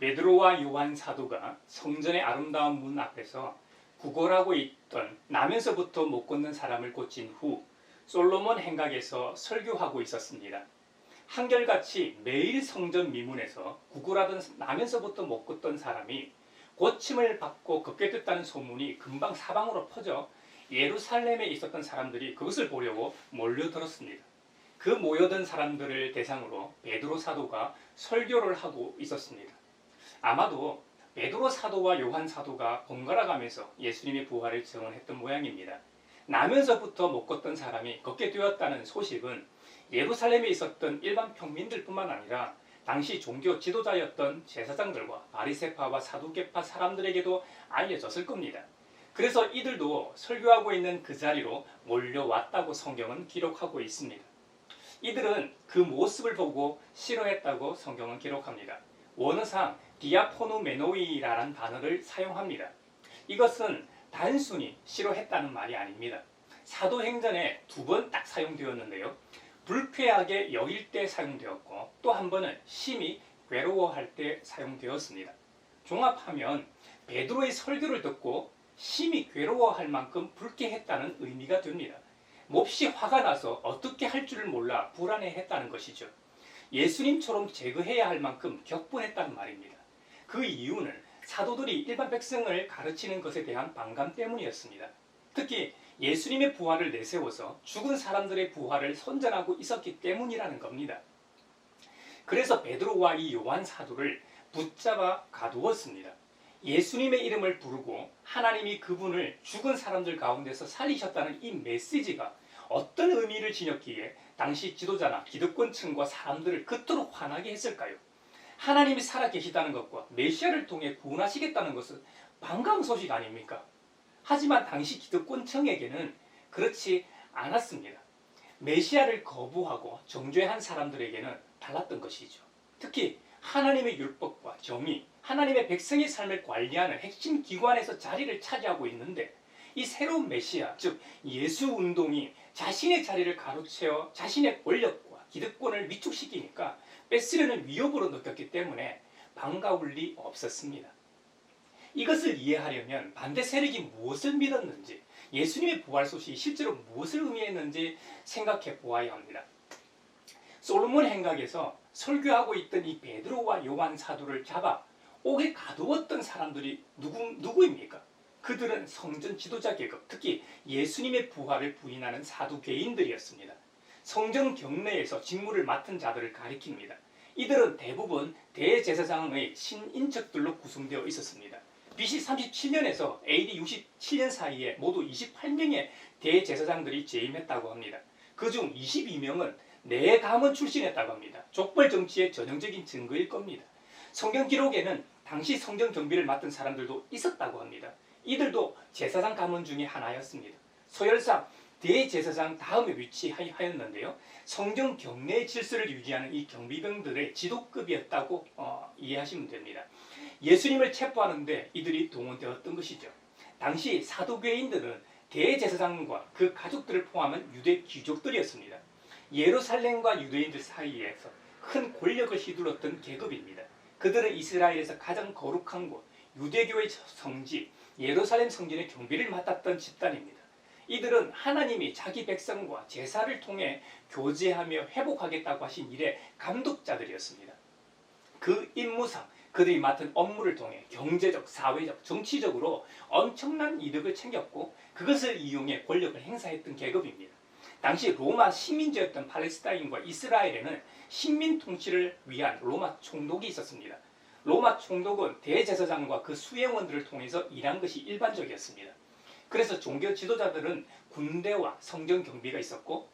베드로와 요한 사도가 성전의 아름다운 문 앞에서 구걸하고 있던 나면서부터 못 걷는 사람을 고친 후 솔로몬 행각에서 설교하고 있었습니다. 한결같이 매일 성전 미문에서 구걸하던 나면서부터 못 걷던 사람이 고침을 받고 걷게 됐다는 소문이 금방 사방으로 퍼져 예루살렘에 있었던 사람들이 그것을 보려고 몰려들었습니다. 그 모여든 사람들을 대상으로 베드로 사도가 설교를 하고 있었습니다. 아마도 베드로 사도와 요한 사도가 번갈아 가면서 예수님의 부활을 증언했던 모양입니다. 나면서부터 못 걷던 사람이 걷게 되었다는 소식은 예루살렘에 있었던 일반 평민들뿐만 아니라 당시 종교 지도자였던 제사장들과 바리새파와 사두개파 사람들에게도 알려졌을 겁니다. 그래서 이들도 설교하고 있는 그 자리로 몰려왔다고 성경은 기록하고 있습니다. 이들은 그 모습을 보고 싫어했다고 성경은 기록합니다. 원어상 디아포누메노이라는 단어를 사용합니다. 이것은 단순히 싫어했다는 말이 아닙니다. 사도행전에 2번 딱 사용되었는데요. 불쾌하게 여길 때 사용되었고 또 한 번은 심히 괴로워할 때 사용되었습니다. 종합하면 베드로의 설교를 듣고 심히 괴로워할 만큼 불쾌했다는 의미가 됩니다. 몹시 화가 나서 어떻게 할 줄을 몰라 불안해했다는 것이죠. 예수님처럼 제거해야 할 만큼 격분했다는 말입니다. 그 이유는 사도들이 일반 백성을 가르치는 것에 대한 반감 때문이었습니다. 특히 예수님의 부활을 내세워서 죽은 사람들의 부활을 선전하고 있었기 때문이라는 겁니다. 그래서 베드로와 이 요한 사도를 붙잡아 가두었습니다. 예수님의 이름을 부르고 하나님이 그분을 죽은 사람들 가운데서 살리셨다는 이 메시지가 어떤 의미를 지녔기에 당시 지도자나 기득권층과 사람들을 그토록 화나게 했을까요? 하나님이 살아계시다는 것과 메시아를 통해 구원하시겠다는 것은 반가운 소식 아닙니까? 하지만 당시 기득권층에게는 그렇지 않았습니다. 메시아를 거부하고 정죄한 사람들에게는 달랐던 것이죠. 특히 하나님의 율법과 정의, 하나님의 백성의 삶을 관리하는 핵심 기관에서 자리를 차지하고 있는데 이 새로운 메시아, 즉 예수 운동이 자신의 자리를 가로채어 자신의 권력과 기득권을 위축시키니까 뺏으려는 위협으로 느꼈기 때문에 반가울 리 없었습니다. 이것을 이해하려면 반대 세력이 무엇을 믿었는지, 예수님의 부활 소식이 실제로 무엇을 의미했는지 생각해 보아야 합니다. 솔로몬 행각에서 설교하고 있던 이 베드로와 요한 사도를 잡아 옥에 가두었던 사람들이 누구입니까? 그들은 성전 지도자 계급, 특히 예수님의 부활을 부인하는 사두개인들이었습니다. 성전 경내에서 직무를 맡은 자들을 가리킵니다. 이들은 대부분 대제사장의 친인척들로 구성되어 있었습니다. BC 37년에서 AD 67년 사이에 모두 28명의 대제사장들이 재임했다고 합니다. 그중 22명은 내가문 출신이었다고 합니다. 족벌 정치의 전형적인 증거일 겁니다. 성경 기록에는 당시 성전 경비를 맡은 사람들도 있었다고 합니다. 이들도 제사장 가문 중에 하나였습니다. 서열상 대제사장 다음에 위치하였는데요. 성전 경내의 질서를 유지하는 이 경비병들의 지도급이었다고 이해하시면 됩니다. 예수님을 체포하는데 이들이 동원되었던 것이죠. 당시 사두개인들은 대제사장과 그 가족들을 포함한 유대 귀족들이었습니다. 예루살렘과 유대인들 사이에서 큰 권력을 휘둘렀던 계급입니다. 그들은 이스라엘에서 가장 거룩한 곳, 유대교의 성지, 예루살렘 성전의 경비를 맡았던 집단입니다. 이들은 하나님이 자기 백성과 제사를 통해 교제하며 회복하겠다고 하신 일의 감독자들이었습니다. 그 임무상 그들이 맡은 업무를 통해 경제적, 사회적, 정치적으로 엄청난 이득을 챙겼고 그것을 이용해 권력을 행사했던 계급입니다. 당시 로마 식민지였던 팔레스타인과 이스라엘에는 식민 통치를 위한 로마 총독이 있었습니다. 로마 총독은 대제사장과 그 수행원들을 통해서 일한 것이 일반적이었습니다. 그래서 종교 지도자들은 군대와 성전 경비가 있었고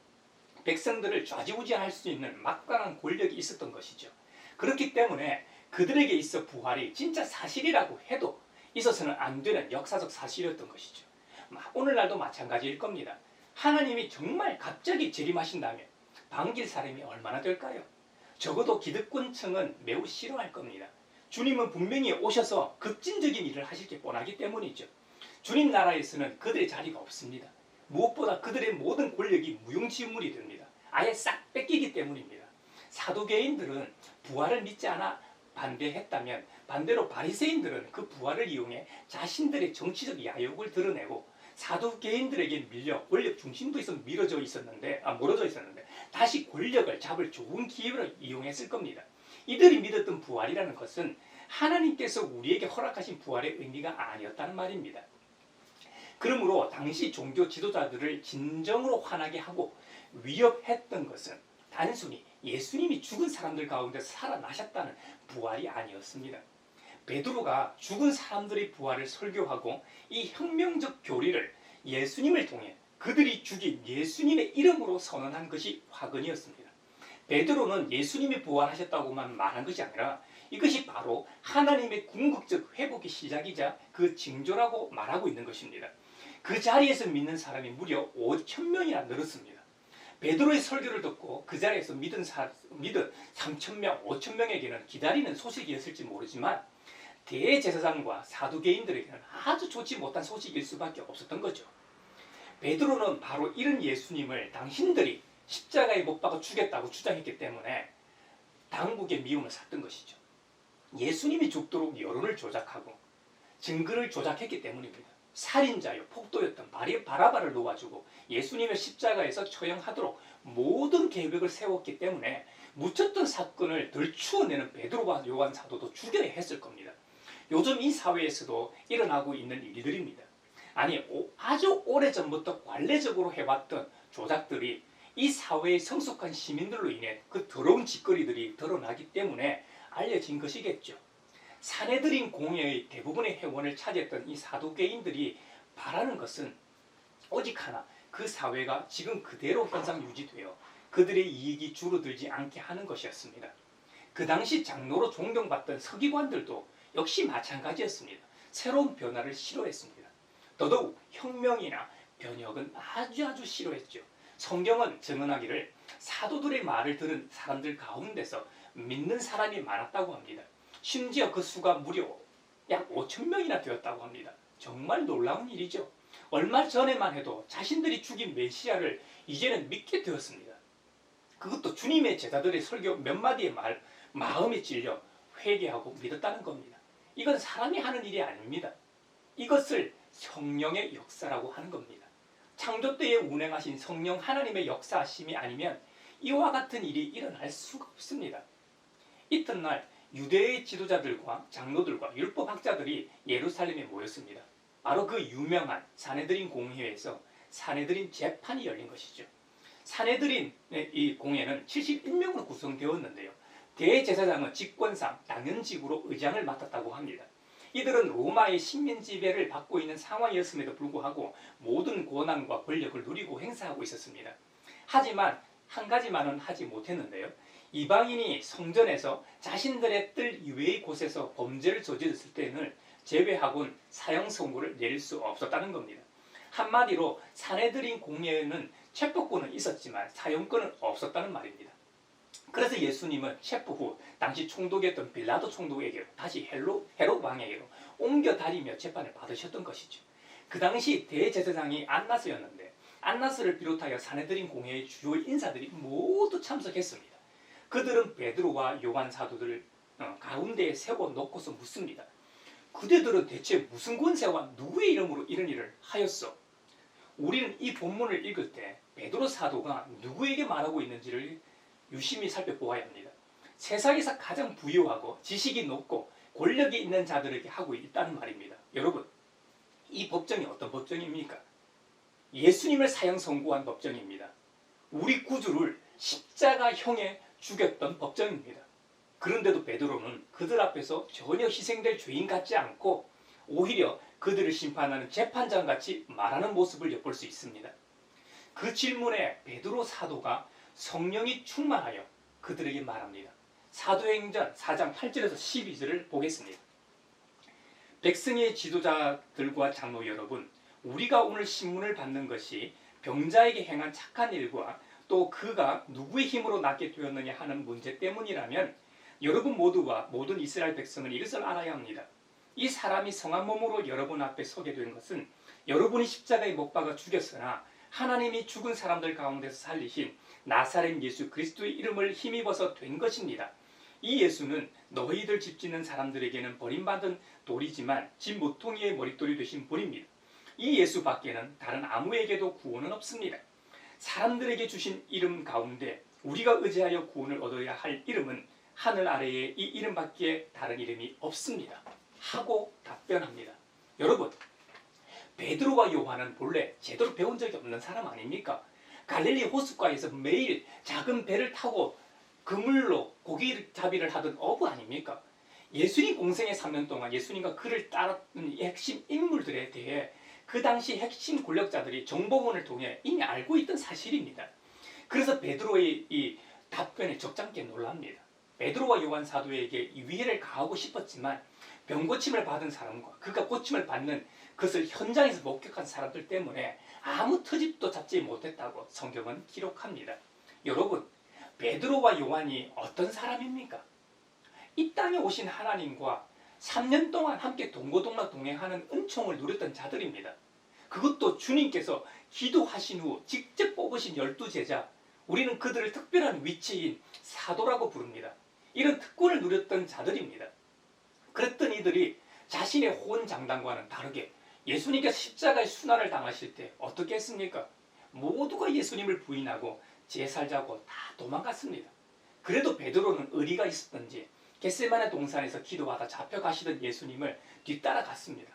백성들을 좌지우지할 수 있는 막강한 권력이 있었던 것이죠. 그렇기 때문에 그들에게 있어 부활이 진짜 사실이라고 해도 있어서는 안 되는 역사적 사실이었던 것이죠. 오늘날도 마찬가지일 겁니다. 하나님이 정말 갑자기 재림하신다면 반길 사람이 얼마나 될까요? 적어도 기득권층은 매우 싫어할 겁니다. 주님은 분명히 오셔서 급진적인 일을 하실 게 뻔하기 때문이죠. 주님 나라에서는 그들의 자리가 없습니다. 무엇보다 그들의 모든 권력이 무용지물이 됩니다. 아예 싹 뺏기기 때문입니다. 사두개인들은 부활을 믿지 않아 반대했다면 반대로 바리새인들은 그 부활을 이용해 자신들의 정치적 야욕을 드러내고 사두개인들에게 밀려 권력 중심부에서 멀어져 있었는데 다시 권력을 잡을 좋은 기회로 이용했을 겁니다. 이들이 믿었던 부활이라는 것은 하나님께서 우리에게 허락하신 부활의 의미가 아니었다는 말입니다. 그러므로 당시 종교 지도자들을 진정으로 화나게 하고 위협했던 것은 단순히 예수님이 죽은 사람들 가운데 살아나셨다는 부활이 아니었습니다. 베드로가 죽은 사람들의 부활을 설교하고 이 혁명적 교리를 예수님을 통해 그들이 죽인 예수님의 이름으로 선언한 것이 화근이었습니다. 베드로는 예수님이 부활하셨다고만 말한 것이 아니라 이것이 바로 하나님의 궁극적 회복의 시작이자 그 징조라고 말하고 있는 것입니다. 그 자리에서 믿는 사람이 무려 5,000명이나 늘었습니다. 베드로의 설교를 듣고 그 자리에서 믿은 3,000명, 5,000명에게는 기다리는 소식이었을지 모르지만 대제사장과 사두개인들에게는 아주 좋지 못한 소식일 수밖에 없었던 거죠. 베드로는 바로 이런 예수님을 당신들이 십자가에 못 박아 죽였다고 주장했기 때문에 당국의 미움을 샀던 것이죠. 예수님이 죽도록 여론을 조작하고 증거를 조작했기 때문입니다. 살인자요, 폭도였던 바라바를 놓아주고 예수님을 십자가에서 처형하도록 모든 계획을 세웠기 때문에 묻혔던 사건을 들추어내는 베드로와 요한 사도도 죽여야 했을 겁니다. 요즘 이 사회에서도 일어나고 있는 일들입니다. 아니, 아주 오래전부터 관례적으로 해왔던 조작들이 이 사회의 성숙한 시민들로 인해 그 더러운 짓거리들이 드러나기 때문에 알려진 것이겠죠. 사내들인 공예의 대부분의 회원을 차지했던 이 사두개인들이 바라는 것은 오직 하나, 그 사회가 지금 그대로 현상 유지되어 그들의 이익이 줄어들지 않게 하는 것이었습니다. 그 당시 장로로 존경받던 서기관들도 역시 마찬가지였습니다. 새로운 변화를 싫어했습니다. 더더욱 혁명이나 변혁은 아주 싫어했죠. 성경은 증언하기를 사도들의 말을 들은 사람들 가운데서 믿는 사람이 많았다고 합니다. 심지어 그 수가 무려 약 5,000명이나 되었다고 합니다. 정말 놀라운 일이죠. 얼마 전에만 해도 자신들이 죽인 메시아를 이제는 믿게 되었습니다. 그것도 주님의 제자들의 설교 몇 마디의 마음에 찔려 회개하고 믿었다는 겁니다. 이건 사람이 하는 일이 아닙니다. 이것을 성령의 역사라고 하는 겁니다. 창조 때에 운행하신 성령 하나님의 역사하심이 아니면 이와 같은 일이 일어날 수가 없습니다. 이튿날 유대의 지도자들과 장로들과 율법학자들이 예루살렘에 모였습니다. 바로 그 유명한 사내들인 공회에서 사내들인 재판이 열린 것이죠. 사내들인의 이 공회는 71명으로 구성되었는데요. 대제사장은 직권상 당연직으로 의장을 맡았다고 합니다. 이들은 로마의 식민 지배를 받고 있는 상황이었음에도 불구하고 모든 권한과 권력을 누리고 행사하고 있었습니다. 하지만 한 가지만은 하지 못했는데요. 이방인이 성전에서 자신들의 뜰 이외의 곳에서 범죄를 저질렀을 때는 제외하고는 사형 선고를 내릴 수 없었다는 겁니다. 한마디로 사내들인 공예에는 체포권은 있었지만 사형권은 없었다는 말입니다. 그래서 예수님은 체포 후 당시 총독이었던 빌라도 총독에게로 다시 헤롯 왕에게로 옮겨 다니며 재판을 받으셨던 것이죠. 그 당시 대제사장이 안나스였는데 안나스를 비롯하여 사내들인 공회의 주요 인사들이 모두 참석했습니다. 그들은 베드로와 요한 사도들을 가운데에 세워놓고서 묻습니다. 그대들은 대체 무슨 권세와 누구의 이름으로 이런 일을 하였소? 우리는 이 본문을 읽을 때 베드로 사도가 누구에게 말하고 있는지를 유심히 살펴보아야 합니다. 세상에서 가장 부유하고 지식이 높고 권력이 있는 자들에게 하고 있다는 말입니다. 여러분, 이 법정이 어떤 법정입니까? 예수님을 사형 선고한 법정입니다. 우리 구주를 십자가형에 죽였던 법정입니다. 그런데도 베드로는 그들 앞에서 전혀 희생될 죄인 같지 않고 오히려 그들을 심판하는 재판장같이 말하는 모습을 엿볼 수 있습니다. 그 질문에 베드로 사도가 성령이 충만하여 그들에게 말합니다. 사도행전 4장 8절에서 12절을 보겠습니다. 백성의 지도자들과 장로 여러분, 우리가 오늘 신문을 받는 것이 병자에게 행한 착한 일과 또 그가 누구의 힘으로 낫게 되었느냐 하는 문제 때문이라면 여러분 모두와 모든 이스라엘 백성은 이것을 알아야 합니다. 이 사람이 성한 몸으로 여러분 앞에 서게 된 것은 여러분이 십자가에 못 박아 죽였으나 하나님이 죽은 사람들 가운데서 살리신 나사렛 예수 그리스도의 이름을 힘입어서 된 것입니다. 이 예수는 너희들 집 짓는 사람들에게는 버림받은 돌이지만 집 모퉁이의 머릿돌이 되신 분입니다. 이 예수 밖에는 다른 아무에게도 구원은 없습니다. 사람들에게 주신 이름 가운데 우리가 의지하여 구원을 얻어야 할 이름은 하늘 아래에 이 이름밖에 다른 이름이 없습니다. 하고 답변합니다. 여러분, 베드로와 요한은 본래 제대로 배운 적이 없는 사람 아닙니까? 갈릴리 호숫가에서 매일 작은 배를 타고 그물로 고기잡이를 하던 어부 아닙니까? 예수님 공생의 3년 동안 예수님과 그를 따랐던 핵심 인물들에 대해 그 당시 핵심 권력자들이 정보원을 통해 이미 알고 있던 사실입니다. 그래서 베드로의 이 답변에 적잖게 놀랍니다. 베드로와 요한 사도에게 이 위해를 가하고 싶었지만 병고침을 받은 사람과 그가 고침을 받는 그것을 현장에서 목격한 사람들 때문에 아무 터집도 잡지 못했다고 성경은 기록합니다. 여러분, 베드로와 요한이 어떤 사람입니까? 이 땅에 오신 하나님과 3년 동안 함께 동고동락 동행하는 은총을 누렸던 자들입니다. 그것도 주님께서 기도하신 후 직접 뽑으신 12제자, 우리는 그들을 특별한 위치인 사도라고 부릅니다. 이런 특권을 누렸던 자들입니다. 그랬던 이들이 자신의 호언장담과는 다르게 예수님께서 십자가의 순환을 당하실 때 어떻게 했습니까? 모두가 예수님을 부인하고 제살자고 다 도망갔습니다. 그래도 베드로는 의리가 있었던지 겟세마네 동산에서 기도하다 잡혀가시던 예수님을 뒤따라갔습니다.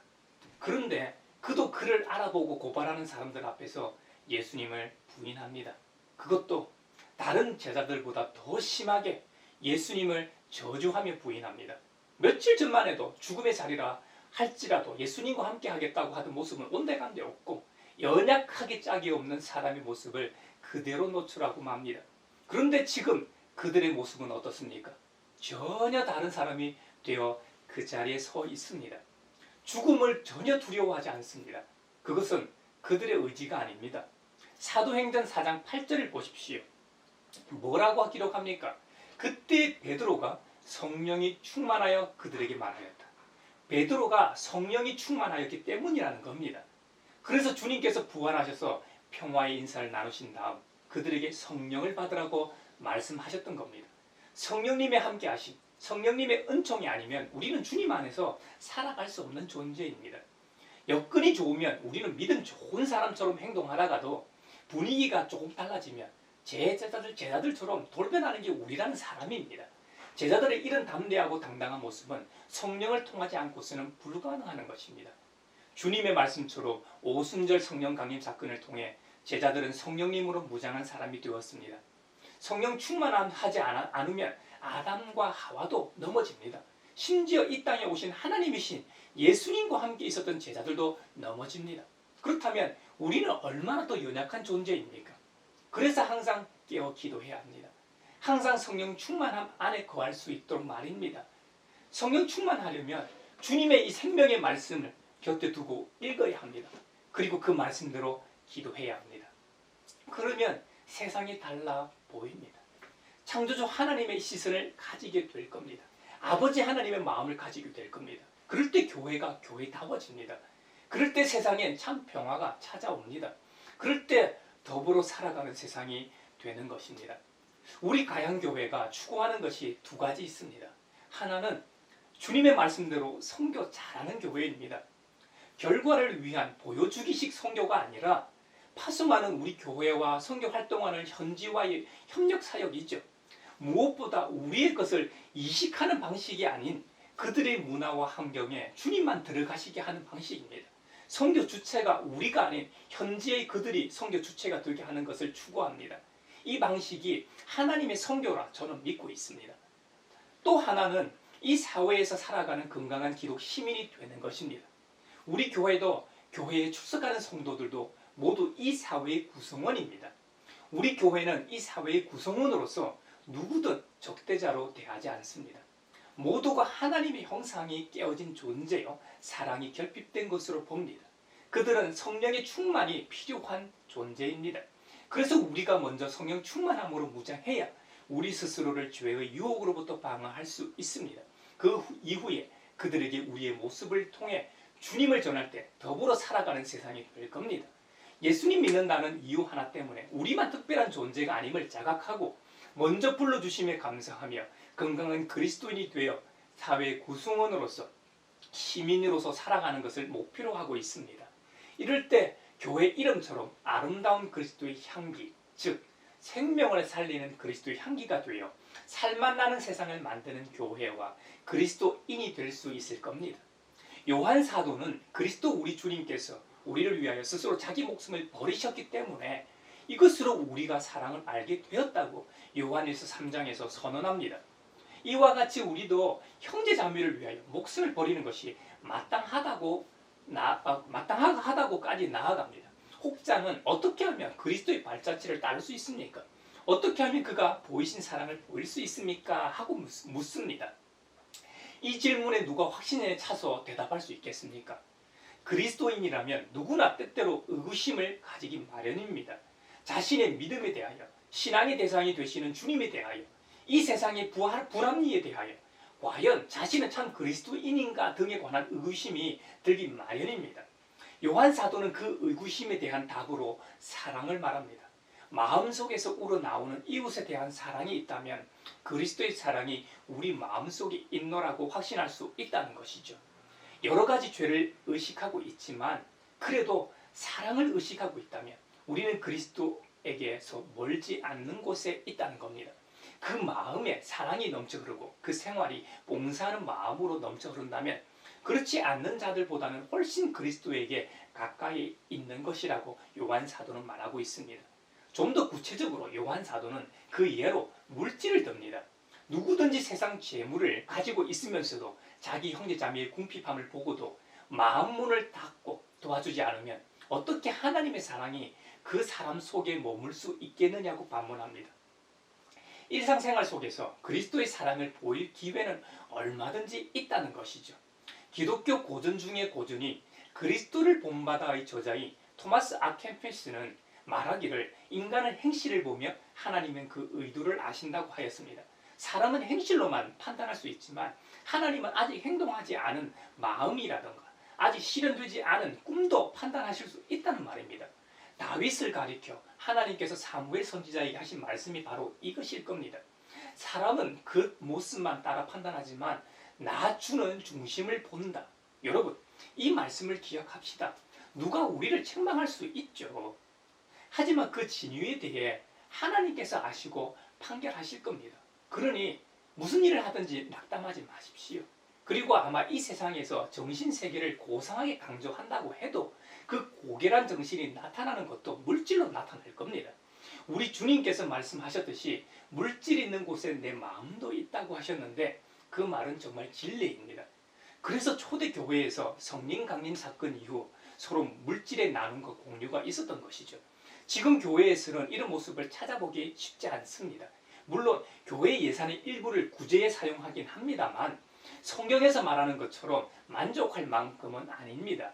그런데 그도 그를 알아보고 고발하는 사람들 앞에서 예수님을 부인합니다. 그것도 다른 제자들보다 더 심하게 예수님을 저주하며 부인합니다. 며칠 전만 해도 죽음의 자리라 할지라도 예수님과 함께 하겠다고 하던 모습은 온데간데 없고 연약하게 짝이 없는 사람의 모습을 그대로 노출하고 맙니다. 그런데 지금 그들의 모습은 어떻습니까? 전혀 다른 사람이 되어 그 자리에 서 있습니다. 죽음을 전혀 두려워하지 않습니다. 그것은 그들의 의지가 아닙니다. 사도행전 4장 8절을 보십시오. 뭐라고 기록합니까? 그때 베드로가 성령이 충만하여 그들에게 말하였다. 베드로가 성령이 충만하였기 때문이라는 겁니다. 그래서 주님께서 부활하셔서 평화의 인사를 나누신 다음 그들에게 성령을 받으라고 말씀하셨던 겁니다. 성령님의 함께 하심, 성령님의 은총이 아니면 우리는 주님 안에서 살아갈 수 없는 존재입니다. 여건이 좋으면 우리는 믿음 좋은 사람처럼 행동하다가도 분위기가 조금 달라지면 제자들처럼 돌변하는 게 우리라는 사람입니다. 제자들의 이런 담대하고 당당한 모습은 성령을 통하지 않고서는 불가능한 것입니다. 주님의 말씀처럼 오순절 성령 강림 사건을 통해 제자들은 성령님으로 무장한 사람이 되었습니다. 성령 충만하지 않으면 아담과 하와도 넘어집니다. 심지어 이 땅에 오신 하나님이신 예수님과 함께 있었던 제자들도 넘어집니다. 그렇다면 우리는 얼마나 더 연약한 존재입니까? 그래서 항상 깨어 기도해야 합니다. 항상 성령 충만함 안에 거할 수 있도록 말입니다. 성령 충만하려면 주님의 이 생명의 말씀을 곁에 두고 읽어야 합니다. 그리고 그 말씀대로 기도해야 합니다. 그러면 세상이 달라 보입니다. 창조주 하나님의 시선을 가지게 될 겁니다. 아버지 하나님의 마음을 가지게 될 겁니다. 그럴 때 교회가 교회다워집니다. 그럴 때 세상엔 참 평화가 찾아옵니다. 그럴 때 더불어 살아가는 세상이 되는 것입니다. 우리 가양교회가 추구하는 것이 두 가지 있습니다. 하나는 주님의 말씀대로 선교 잘하는 교회입니다. 결과를 위한 보여주기식 선교가 아니라 파수많은 우리 교회와 선교 활동하는 현지와의 협력 사역이죠. 무엇보다 우리의 것을 이식하는 방식이 아닌 그들의 문화와 환경에 주님만 들어가시게 하는 방식입니다. 선교 주체가 우리가 아닌 현지의 그들이 선교 주체가 되게 하는 것을 추구합니다. 이 방식이 하나님의 선교라 저는 믿고 있습니다. 또 하나는 이 사회에서 살아가는 건강한 기독 시민이 되는 것입니다. 우리 교회도 교회에 출석하는 성도들도 모두 이 사회의 구성원입니다. 우리 교회는 이 사회의 구성원으로서 누구든 적대자로 대하지 않습니다. 모두가 하나님의 형상이 깨어진 존재요, 사랑이 결핍된 것으로 봅니다. 그들은 성령의 충만이 필요한 존재입니다. 그래서 우리가 먼저 성령 충만함으로 무장해야 우리 스스로를 죄의 유혹으로부터 방어할 수 있습니다. 그 이후에 그들에게 우리의 모습을 통해 주님을 전할 때 더불어 살아가는 세상이 될 겁니다. 예수님 믿는다는 이유 하나 때문에 우리만 특별한 존재가 아님을 자각하고 먼저 불러주심에 감사하며 건강한 그리스도인이 되어 사회 구성원으로서 시민으로서 살아가는 것을 목표로 하고 있습니다. 이럴 때 교회 이름처럼 아름다운 그리스도의 향기, 즉 생명을 살리는 그리스도의 향기가 되어 살맛 나는 세상을 만드는 교회와 그리스도인이 될 수 있을 겁니다. 요한 사도는 그리스도 우리 주님께서 우리를 위하여 스스로 자기 목숨을 버리셨기 때문에 이것으로 우리가 사랑을 알게 되었다고 요한일서 3장에서 선언합니다. 이와 같이 우리도 형제 자매를 위하여 목숨을 버리는 것이 마땅하다고까지 나아갑니다. 혹자는 어떻게 하면 그리스도의 발자취를 따를 수 있습니까? 어떻게 하면 그가 보이신 사랑을 보일 수 있습니까? 하고 묻습니다. 이 질문에 누가 확신에 차서 대답할 수 있겠습니까? 그리스도인이라면 누구나 때때로 의구심을 가지기 마련입니다. 자신의 믿음에 대하여, 신앙의 대상이 되시는 주님에 대하여, 이 세상의 불합리에 대하여 과연 자신은 참 그리스도인인가 등에 관한 의구심이 들기 마련입니다. 요한 사도는 그 의구심에 대한 답으로 사랑을 말합니다. 마음속에서 우러나오는 이웃에 대한 사랑이 있다면 그리스도의 사랑이 우리 마음속에 있노라고 확신할 수 있다는 것이죠. 여러 가지 죄를 의식하고 있지만 그래도 사랑을 의식하고 있다면 우리는 그리스도에게서 멀지 않는 곳에 있다는 겁니다. 그 마음에 사랑이 넘쳐 흐르고 그 생활이 봉사하는 마음으로 넘쳐 흐른다면 그렇지 않는 자들보다는 훨씬 그리스도에게 가까이 있는 것이라고 요한 사도는 말하고 있습니다. 좀 더 구체적으로 요한 사도는 그 예로 물질을 듭니다. 누구든지 세상 재물을 가지고 있으면서도 자기 형제 자매의 궁핍함을 보고도 마음 문을 닫고 도와주지 않으면 어떻게 하나님의 사랑이 그 사람 속에 머물 수 있겠느냐고 반문합니다. 일상생활 속에서 그리스도의 사랑을 보일 기회는 얼마든지 있다는 것이죠. 기독교 고전 중의 고전이 그리스도를 본바다의 저자인 토마스 아켐피스는 말하기를 인간은 행실을 보며 하나님은 그 의도를 아신다고 하였습니다. 사람은 행실로만 판단할 수 있지만 하나님은 아직 행동하지 않은 마음이라든가 아직 실현되지 않은 꿈도 판단하실 수 있다는 말입니다. 다윗을 가리켜 하나님께서 사무엘 선지자에게 하신 말씀이 바로 이것일 겁니다. 사람은 그 모습만 따라 판단하지만 나 주는 중심을 본다. 여러분, 이 말씀을 기억합시다. 누가 우리를 책망할 수 있죠. 하지만 그 진위에 대해 하나님께서 아시고 판결하실 겁니다. 그러니 무슨 일을 하든지 낙담하지 마십시오. 그리고 아마 이 세상에서 정신세계를 고상하게 강조한다고 해도 그 고결한 정신이 나타나는 것도 물질로 나타날 겁니다. 우리 주님께서 말씀하셨듯이 물질 있는 곳에 내 마음도 있다고 하셨는데 그 말은 정말 진리입니다. 그래서 초대교회에서 성령 강림 사건 이후 서로 물질의 나눔과 공유가 있었던 것이죠. 지금 교회에서는 이런 모습을 찾아보기 쉽지 않습니다. 물론 교회 예산의 일부를 구제에 사용하긴 합니다만 성경에서 말하는 것처럼 만족할 만큼은 아닙니다.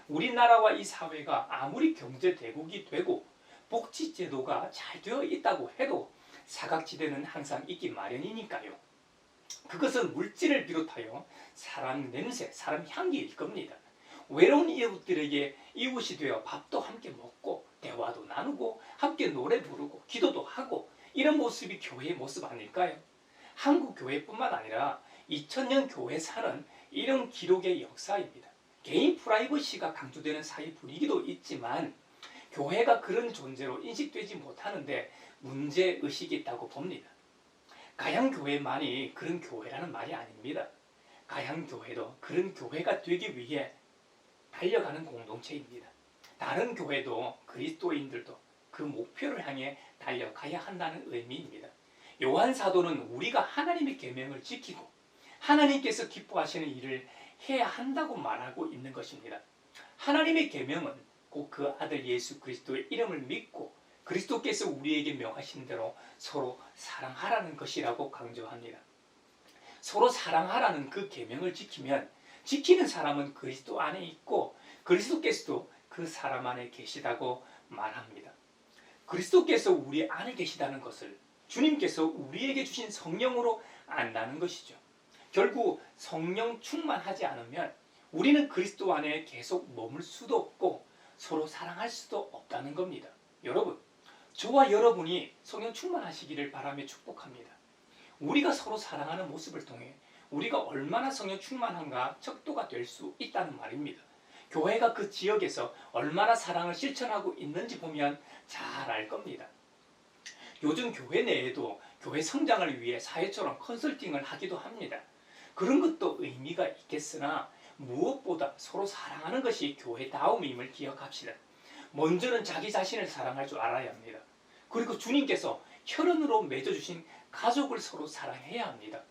우리나라와 이 사회가 아무리 경제대국이 되고 복지제도가 잘 되어 있다고 해도 사각지대는 항상 있기 마련이니까요. 그것은 물질을 비롯하여 사람 냄새, 사람 향기일 겁니다. 외로운 이웃들에게 이웃이 되어 밥도 함께 먹고 대화도 나누고 함께 노래 부르고 기도도 하고 이런 모습이 교회의 모습 아닐까요? 한국 교회뿐만 아니라 2000년 교회사는 이런 기록의 역사입니다. 개인 프라이버시가 강조되는 사회 분위기도 있지만 교회가 그런 존재로 인식되지 못하는데 문제의식이 있다고 봅니다. 가양교회만이 그런 교회라는 말이 아닙니다. 가양교회도 그런 교회가 되기 위해 달려가는 공동체입니다. 다른 교회도 그리스도인들도 그 목표를 향해 달려가야 한다는 의미입니다. 요한 사도는 우리가 하나님의 계명을 지키고 하나님께서 기뻐하시는 일을 해야 한다고 말하고 있는 것입니다. 하나님의 계명은 곧 그 아들 예수 그리스도의 이름을 믿고 그리스도께서 우리에게 명하신 대로 서로 사랑하라는 것이라고 강조합니다. 서로 사랑하라는 그 계명을 지키면 지키는 사람은 그리스도 안에 있고 그리스도께서도 그 사람 안에 계시다고 말합니다. 그리스도께서 우리 안에 계시다는 것을 주님께서 우리에게 주신 성령으로 안다는 것이죠. 결국 성령 충만하지 않으면 우리는 그리스도 안에 계속 머물 수도 없고 서로 사랑할 수도 없다는 겁니다. 여러분, 저와 여러분이 성령 충만하시기를 바라며 축복합니다. 우리가 서로 사랑하는 모습을 통해 우리가 얼마나 성령 충만한가 척도가 될 수 있다는 말입니다. 교회가 그 지역에서 얼마나 사랑을 실천하고 있는지 보면 잘 알 겁니다. 요즘 교회 내에도 교회 성장을 위해 사회처럼 컨설팅을 하기도 합니다. 그런 것도 의미가 있겠으나 무엇보다 서로 사랑하는 것이 교회다움임을 기억합시다. 먼저는 자기 자신을 사랑할 줄 알아야 합니다. 그리고 주님께서 혈연으로 맺어주신 가족을 서로 사랑해야 합니다.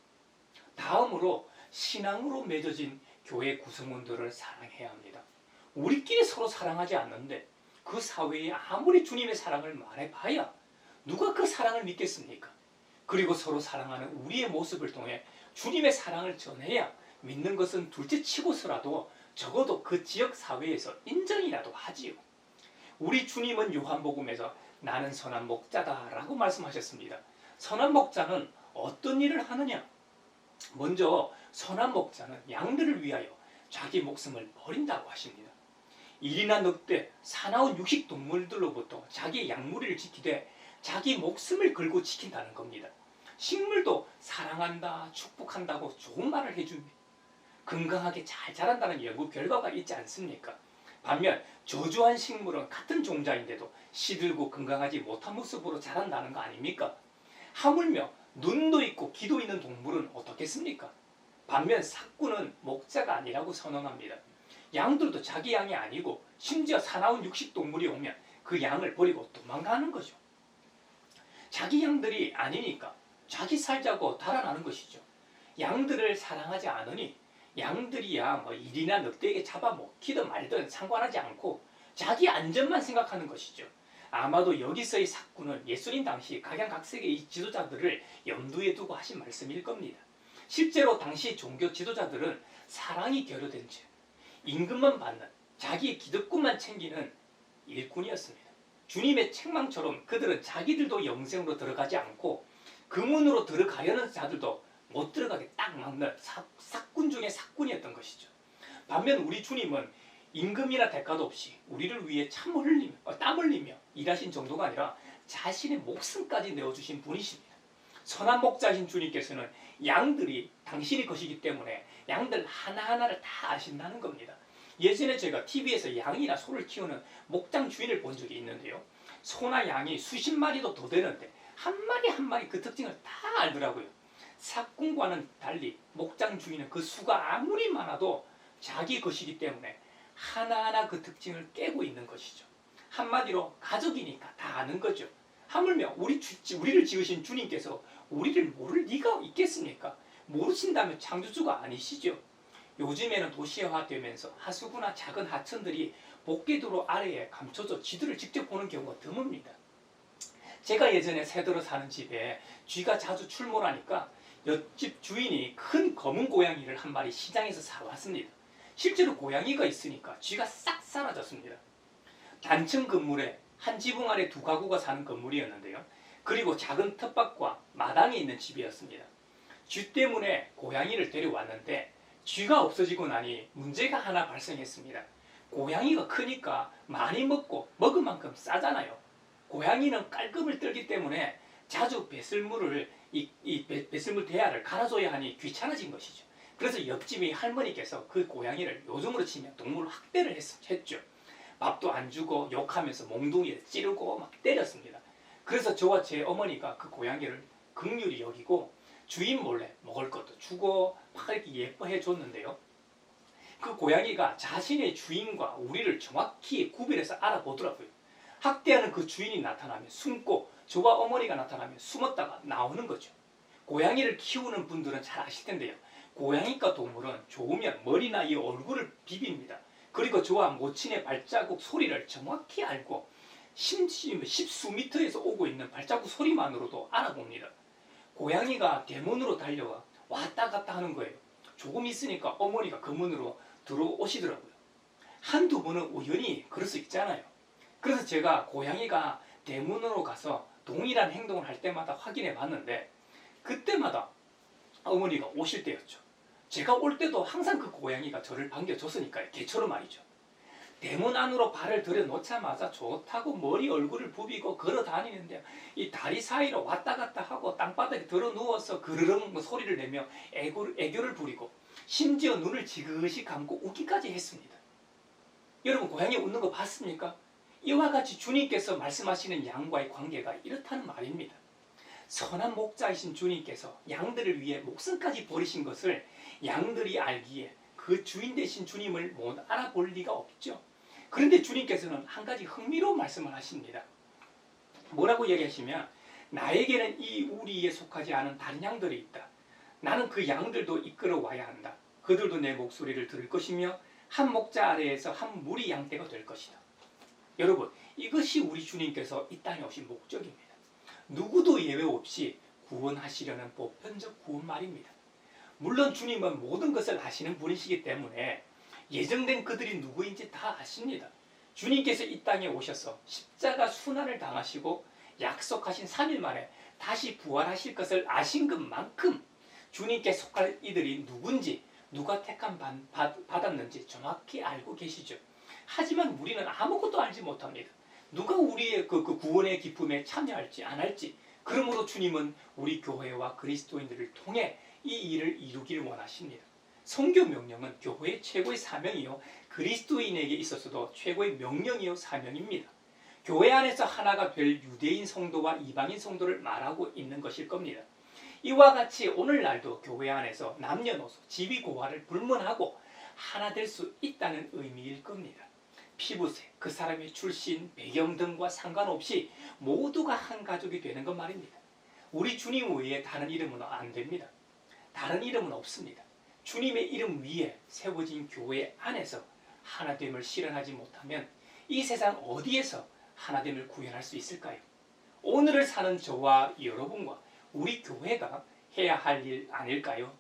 다음으로 신앙으로 맺어진 교회 구성원들을 사랑해야 합니다. 우리끼리 서로 사랑하지 않는데 그 사회에 아무리 주님의 사랑을 말해봐야 누가 그 사랑을 믿겠습니까? 그리고 서로 사랑하는 우리의 모습을 통해 주님의 사랑을 전해야 믿는 것은 둘째치고서라도 적어도 그 지역 사회에서 인정이라도 하지요. 우리 주님은 요한복음에서 나는 선한 목자다라고 말씀하셨습니다. 선한 목자는 어떤 일을 하느냐? 먼저 선한 목자는 양들을 위하여 자기 목숨을 버린다고 하십니다. 일이나 늑대, 사나운 육식 동물들로부터 자기 양무리를 지키되 자기 목숨을 걸고 지킨다는 겁니다. 식물도 사랑한다, 축복한다고 좋은 말을 해줍니다. 건강하게 잘 자란다는 연구 결과가 있지 않습니까? 반면 저주한 식물은 같은 종자인데도 시들고 건강하지 못한 모습으로 자란다는 거 아닙니까? 하물며 눈도 있고 귀도 있는 동물은 어떻겠습니까? 반면 삭구는 목자가 아니라고 선언합니다. 양들도 자기 양이 아니고 심지어 사나운 육식동물이 오면 그 양을 버리고 도망가는 거죠. 자기 양들이 아니니까 자기 살자고 달아나는 것이죠. 양들을 사랑하지 않으니 양들이야 뭐 일이나 늑대에게 잡아먹히든 말든 상관하지 않고 자기 안전만 생각하는 것이죠. 아마도 여기서의 삭구는 예수님 당시 각양각색의 지도자들을 염두에 두고 하신 말씀일 겁니다. 실제로 당시 종교 지도자들은 사랑이 결여된 채 임금만 받는 자기의 기득권만 챙기는 일꾼이었습니다. 주님의 책망처럼 그들은 자기들도 영생으로 들어가지 않고 그 문으로 들어가려는 자들도 못 들어가게 딱 막는 삭군 중에 삭군이었던 것이죠. 반면 우리 주님은 임금이나 대가도 없이 우리를 위해 땀 흘리며 일하신 정도가 아니라 자신의 목숨까지 내어주신 분이십니다. 선한 목자신 주님께서는 양들이 당신의 것이기 때문에 양들 하나하나를 다 아신다는 겁니다. 예전에 제가 TV에서 양이나 소를 키우는 목장 주인을 본 적이 있는데요. 소나 양이 수십 마리도 더 되는데 한 마리 한 마리 그 특징을 다 알더라고요. 삭군과는 달리 목장 주인은 그 수가 아무리 많아도 자기 것이기 때문에 하나하나 그 특징을 깨고 있는 것이죠. 한마디로 가족이니까 다 아는 거죠. 하물며 우리를 지으신 주님께서 우리를 모를 리가 있겠습니까? 모르신다면 창조주가 아니시죠. 요즘에는 도시화되면서 하수구나 작은 하천들이 복개도로 아래에 감춰져 쥐들을 직접 보는 경우가 드뭅니다. 제가 예전에 새들어 사는 집에 쥐가 자주 출몰하니까 옆집 주인이 큰 검은 고양이를 한 마리 시장에서 사왔습니다. 실제로 고양이가 있으니까 쥐가 싹 사라졌습니다. 단층 건물에 한 지붕 아래 두 가구가 사는 건물이었는데요. 그리고 작은 텃밭과 마당에 있는 집이었습니다. 쥐 때문에 고양이를 데려왔는데 쥐가 없어지고 나니 문제가 하나 발생했습니다. 고양이가 크니까 많이 먹고 먹은 만큼 싸잖아요. 고양이는 깔끔을 떨기 때문에 자주 배설물을 배설물 대야를 갈아줘야 하니 귀찮아진 것이죠. 그래서 옆집의 할머니께서 그 고양이를 요즘으로 치면 동물 학대를 했죠. 밥도 안 주고 욕하면서 몽둥이를 찌르고 막 때렸습니다. 그래서 저와 제 어머니가 그 고양이를 긍휼히 여기고 주인 몰래 먹을 것도 주고 막 이렇게 예뻐해 줬는데요. 그 고양이가 자신의 주인과 우리를 정확히 구별해서 알아보더라고요. 학대하는 그 주인이 나타나면 숨고 저와 어머니가 나타나면 숨었다가 나오는 거죠. 고양이를 키우는 분들은 잘 아실 텐데요. 고양이과 동물은 좋으면 머리나 이 얼굴을 비빕니다. 그리고 저와 모친의 발자국 소리를 정확히 알고 십수 미터에서 오고 있는 발자국 소리만으로도 알아봅니다. 고양이가 대문으로 달려와 왔다 갔다 하는 거예요. 조금 있으니까 어머니가 그 문으로 들어오시더라고요. 한두 번은 우연히 그럴 수 있잖아요. 그래서 제가 고양이가 대문으로 가서 동일한 행동을 할 때마다 확인해 봤는데 그때마다 어머니가 오실 때였죠. 제가 올 때도 항상 그 고양이가 저를 반겨줬으니까요. 개처럼 말이죠. 대문 안으로 발을 들여놓자마자 좋다고 머리 얼굴을 부비고 걸어 다니는데 이 다리 사이로 왔다 갔다 하고 땅바닥에 들어 누워서 그르릉 소리를 내며 애교를 부리고 심지어 눈을 지그시 감고 웃기까지 했습니다. 여러분 고양이 웃는 거 봤습니까? 이와 같이 주님께서 말씀하시는 양과의 관계가 이렇다는 말입니다. 선한 목자이신 주님께서 양들을 위해 목숨까지 버리신 것을 양들이 알기에 그 주인 되신 주님을 못 알아볼 리가 없죠. 그런데 주님께서는 한 가지 흥미로운 말씀을 하십니다. 뭐라고 얘기하시면 나에게는 이 우리에 속하지 않은 다른 양들이 있다. 나는 그 양들도 이끌어 와야 한다. 그들도 내 목소리를 들을 것이며 한 목자 아래에서 한 무리 양떼가 될 것이다. 여러분, 이것이 우리 주님께서 이 땅에 오신 목적입니다. 누구도 예외 없이 구원하시려는 보편적 구원 말입니다. 물론 주님은 모든 것을 아시는 분이시기 때문에 예정된 그들이 누구인지 다 아십니다. 주님께서 이 땅에 오셔서 십자가 순환을 당하시고 약속하신 3일 만에 다시 부활하실 것을 아신 것만큼 주님께 속할 이들이 누군지 누가 택함 받았는지 정확히 알고 계시죠. 하지만 우리는 아무것도 알지 못합니다. 누가 우리의 그 구원의 기쁨에 참여할지 안 할지. 그러므로 주님은 우리 교회와 그리스도인들을 통해 이 일을 이루기를 원하십니다. 선교 명령은 교회의 최고의 사명이요 그리스도인에게 있어서도 최고의 명령이요 사명입니다. 교회 안에서 하나가 될 유대인 성도와 이방인 성도를 말하고 있는 것일 겁니다. 이와 같이 오늘날도 교회 안에서 남녀노소, 지위고하를 불문하고 하나 될 수 있다는 의미일 겁니다. 피부색, 그 사람의 출신, 배경 등과 상관없이 모두가 한 가족이 되는 것 말입니다. 우리 주님 외에 다른 이름은 안 됩니다. 다른 이름은 없습니다. 주님의 이름 위에 세워진 교회 안에서 하나됨을 실현하지 못하면 이 세상 어디에서 하나됨을 구현할 수 있을까요? 오늘을 사는 저와 여러분과 우리 교회가 해야 할 일 아닐까요?